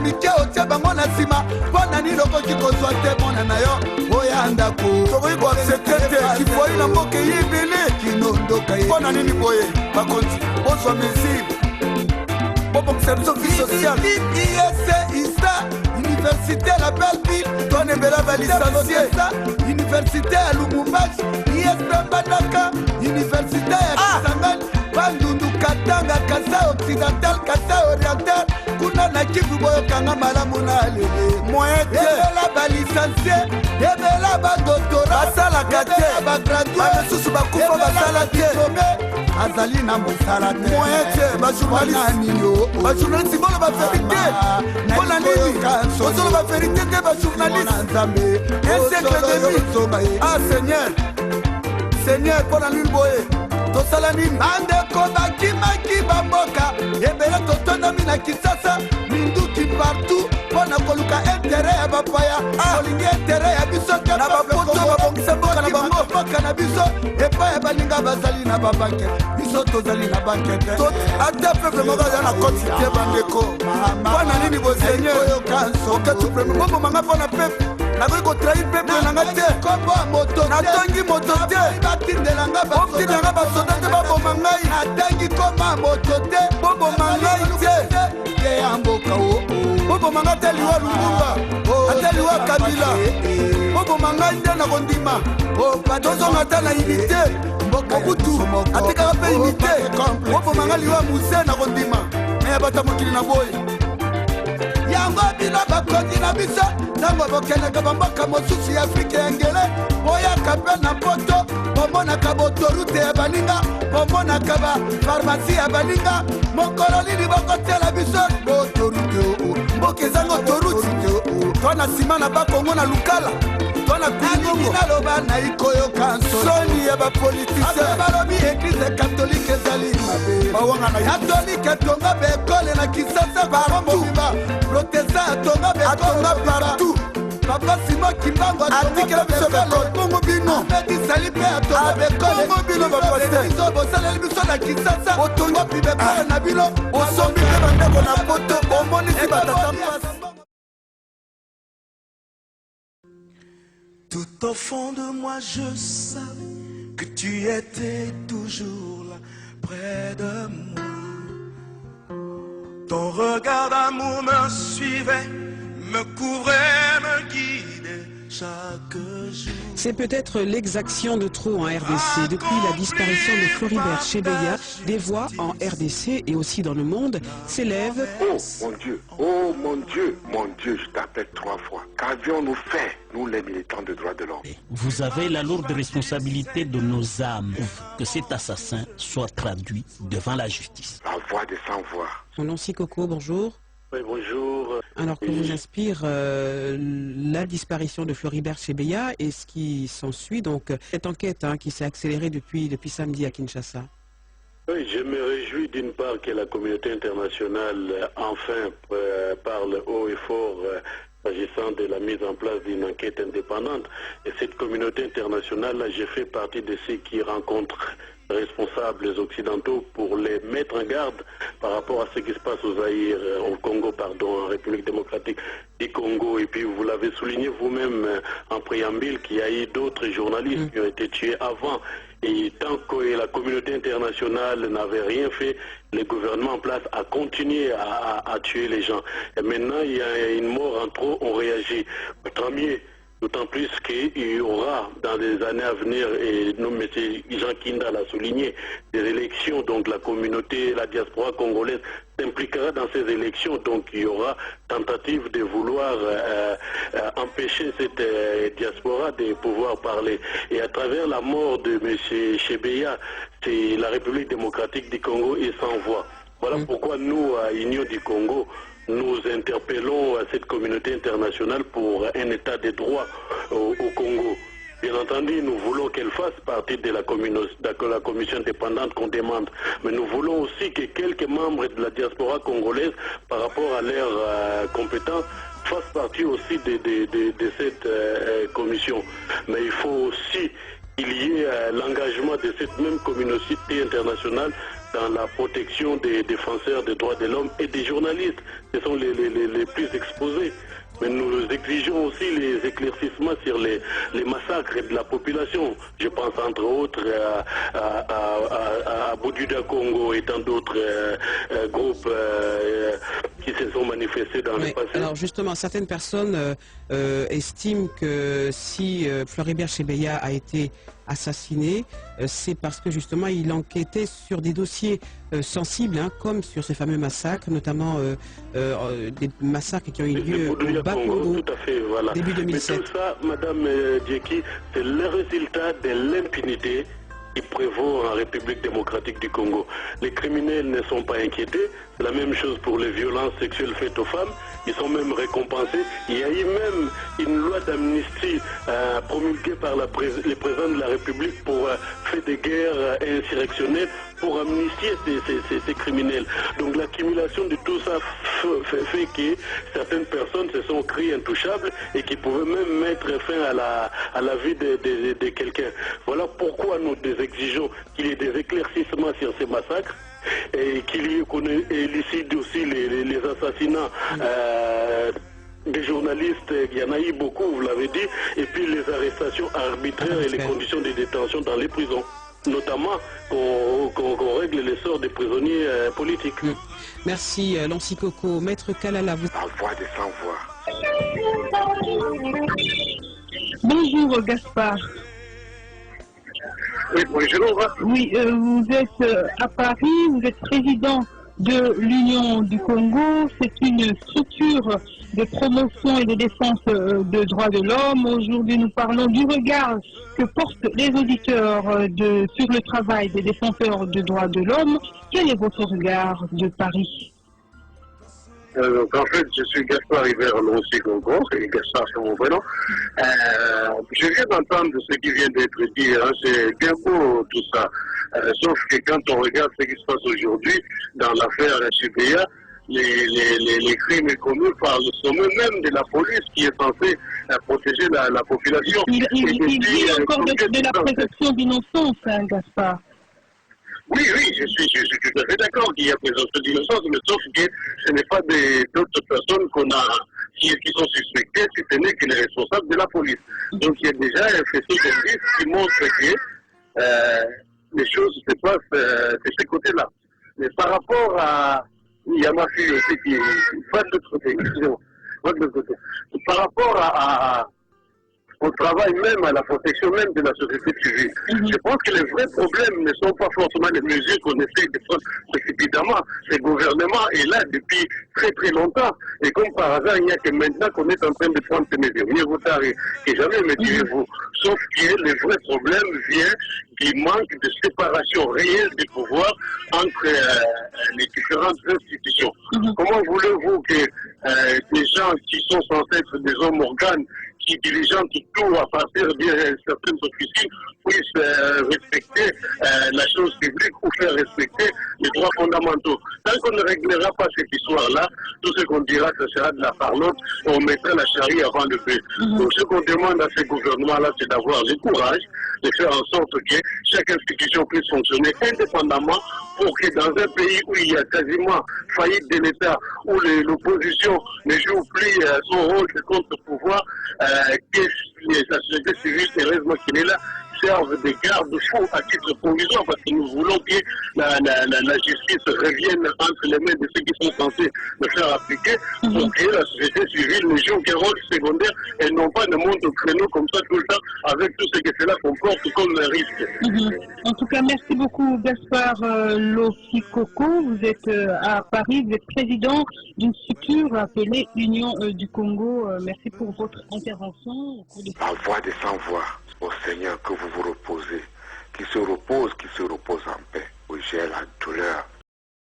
mike otia bango na nsima mpo na nini okoki kozwa te mona na yo oya ndako tokoki koaksepte te kifoi na mboka eyibele kinondoka mpo na nini boye bakonzi ozwa mesure bobongisa biso vie sociale ISA université la belle ville tonembela balicencie université ya Lubumbashi ISP Mbandaka université ya Kisangani Bandundu Katanga Kasai occidental Kasai oriental kuna na Kivu boyokanga malamu na lele moyen te ebela balicencie ebela badoctorat basalaka te bagradue basusu bakufa basala te azali na mosala te moyen te bajournaliste bolo baverité mpona nini ozolo baverité te bajournaliste un siècle de vie ah seigneur mpona nini boye tosala nini bandeko bakimaki bamboka ebele totondami na Kinshasa minduki partout mpona koluka intere ya bapaya kolingi intere ya biso te na bapoto babongisa mboka na bango mboka na biso epai ya baninga bazali na babanke biso tozali na banke te ata peuple moko aza na koti te bandeko mpona nini boseigneur okatu premier bobomanga mpona peuple nakoki kotrahi peuple nanga te natongi moto te okidelanga basoda te baboma ngai natangi koma moto te boboma ngai te ye ya mboka boboma ngai te liwa Lumumba ate liwa Kabila boboma ngai nde na kondima tozonga ata na unité mobutu atekaka mpe unité boboma ngai liwa Muse na kondima me ya bato ya mokili na boye yango bino bakonzi na biso ntango bokendaka bamboka mosusu ya Afrika ya ngele boyaka mpe na poto bomonaka baautorité ya baninga bomonaka bafarmasi ya baninga mokolo nini bokotela biso baautorité mboka ezanga autorité twana nsima na bakongo na lukala twana kulingongo naloba naikoyoka nsoni ya bapolitisien balobi eglize katolike ezali mabe katolike etonga baekole na Kinshasa barombobiba protestant atonga baekole partout papa Simon Kimbango atikela biso bekole bongo bino medisali mpe atonga bekole bongo bino bapaster bosaleli biso na Kinshasa otonga pi bekole na bino osombi mpe bandeko na poto omonisi batata mpasi. Tout au fond de moi je savais que tu étais toujours là près de moi. Ton regard d'amour me suivait, me couvrait, me guidait chaque jour. C'est peut-être l'exaction de trop en RDC. Depuis la disparition de Floribert Chebeya, des voix en RDC et aussi dans le monde s'élèvent. Oh mon Dieu, je t'appelle 3 fois. Qu'avions-nous fait, nous les militants de droits de l'homme? Vous avez la lourde responsabilité de nos âmes, que cet assassin soit traduit devant la justice. La voix des sans-voix. Mon nom Sikoko, bonjour. Oui, bonjour. Alors que vous inspire la disparition de Floribert Chebeya et ce qui s'ensuit, donc cette enquête qui s'est accélérée depuis samedi à Kinshasa. Oui, je me réjouis d'une part que la communauté internationale enfin parle haut et fort s'agissant de la mise en place d'une enquête indépendante. Et cette communauté internationale, j'ai fait partie de ceux qui rencontrent responsables occidentaux pour les mettre en garde par rapport à ce qui se passe au Zaïre, au Congo, pardon, en République démocratique du Congo. Et puis vous l'avez souligné vous-même en préambule qu'il y a eu d'autres journalistes qui ont été tués avant. Et tant que la communauté internationale n'avait rien fait, le gouvernement en place a continué à tuer les gens. Et maintenant, il y a une mort en trop, on réagit. Tant mieux. D'autant plus qu'il y aura dans les années à venir, et nous, M. Jean Kinda l'a souligné, des élections, donc la communauté, la diaspora congolaise s'impliquera dans ces élections, donc il y aura tentative de vouloir empêcher cette diaspora de pouvoir parler. Et à travers la mort de M. Chebeya, c'est la République démocratique du Congo et sans voix. Voilà pourquoi nous, à Union du Congo, nous interpellons cette communauté internationale pour un état de droit au Congo. Bien entendu, nous voulons qu'elle fasse partie de la commission indépendante qu'on demande. Mais nous voulons aussi que quelques membres de la diaspora congolaise, par rapport à leurs compétences, fassent partie aussi de cette commission. Mais il faut aussi qu'il y ait l'engagement de cette même communauté internationale dans la protection des défenseurs des droits de l'homme et des journalistes. Ce sont les plus exposés. Mais nous exigeons aussi les éclaircissements sur les massacres de la population. Je pense entre autres à Bouddha Congo et tant d'autres groupes qui se sont manifestés dans le passé. Alors justement, certaines personnes estiment que si Floribert Chebeya a été assassiné, c'est parce que justement il enquêtait sur des dossiers sensibles, hein, comme sur ces fameux massacres, notamment des massacres qui ont eu lieu au Bas-Congo, tout à fait, voilà. début 2007. Mais tout ça, Madame Dieki, c'est le résultat de l'impunité qui prévaut en République démocratique du Congo. Les criminels ne sont pas inquiétés. C'est la même chose pour les violences sexuelles faites aux femmes. Ils sont même récompensés. Il y a eu même une loi d'amnistie promulguée par le président de la République pour faire des guerres insurrectionnelles, pour amnistier ces criminels. Donc l'accumulation de tout ça fait que certaines personnes se sont créées intouchables et qui pouvaient même mettre fin à la vie de quelqu'un. Voilà pourquoi nous exigeons qu'il y ait des éclaircissements sur ces massacres et qu'il y ait élucide aussi les assassinats des journalistes. Il y en a eu beaucoup, vous l'avez dit, et puis les arrestations arbitraires et les conditions de détention dans les prisons. Notamment qu'on règle les sorts des prisonniers politiques. Merci Lancy Coco. Maître Kalala, vous... La voix des sans-voix. Bonjour Gaspard. Oui, bonjour. Oui, vous êtes à Paris, vous êtes président de l'Union du Congo. C'est une structure de promotion et de défense des droits de l'homme. Aujourd'hui, nous parlons du regard que portent les auditeurs sur le travail des défenseurs des droits de l'homme. Quel est votre regard de Paris? Donc en fait, je suis Gaspard Hivert Lancy Congo, et Gaspard c'est mon prénom. Je viens d'entendre ce qui vient d'être dit, hein, c'est bien beau tout ça. Sauf que quand on regarde ce qui se passe aujourd'hui dans l'affaire Chebeya, les crimes commis par le sommet même de la police qui est censée protéger la population. Il dit encore de la présomption d'innocence, hein, Gaspard. Oui, je suis tout à fait d'accord qu'il y a présomption d'innocence, mais sauf que ce n'est pas d'autres personnes qui sont suspectées, si ce n'est que les responsables de la police. Donc il y a déjà un faisceau d'indices qui montre que les choses se passent de ce côté-là. Mais par rapport à... Il y a ma fille aussi qui va de l'autre côté, excusez-moi, va de l'autre côté. Par rapport au travail même, à la protection même de la société civile. Je pense que les vrais problèmes ne sont pas forcément les mesures qu'on essaie de prendre précipitamment. Le gouvernement est là depuis très très longtemps. Et comme par hasard, il n'y a que maintenant qu'on est en train de prendre ces mesures. Mieux vaut tard que jamais, me direz-vous. Sauf que le vrai problème vient du manque de séparation réelle des pouvoirs entre les différentes institutions. Comment voulez-vous que des gens qui sont censés être des hommes organes, qui dirigeantent tout à partir de certaines officines, puissent respecter la chose publique ou faire respecter les droits fondamentaux? Tant qu'on ne réglera pas cette histoire-là, tout ce qu'on dira, ce sera de la parlotte, on mettra la charrue avant le bœuf. Donc ce qu'on demande à ces gouvernements-là, c'est d'avoir le courage de faire en sorte que chaque institution puisse fonctionner indépendamment pour que dans un pays où il y a quasiment faillite de l'État, où l'opposition ne joue plus son rôle de contre-pouvoir, que la société civile, heureusement qu'il est là, servent de garde-fous à titre provisoire, parce que nous voulons que la justice revienne entre les mains de ceux qui sont censés le faire appliquer, pour que la société civile ne joue qu'un rôle secondaire et non pas ne monte au créneau comme ça tout le temps, avec tout ce que cela comporte comme risque. En tout cas, merci beaucoup Gaspard Lancy Coco. Vous êtes à Paris, vous êtes président d'une structure appelée Union du Congo. Merci pour votre intervention. La voix des sans-voix. Au Seigneur, que vous vous reposez, qu'il se repose en paix. Oui, j'ai la douleur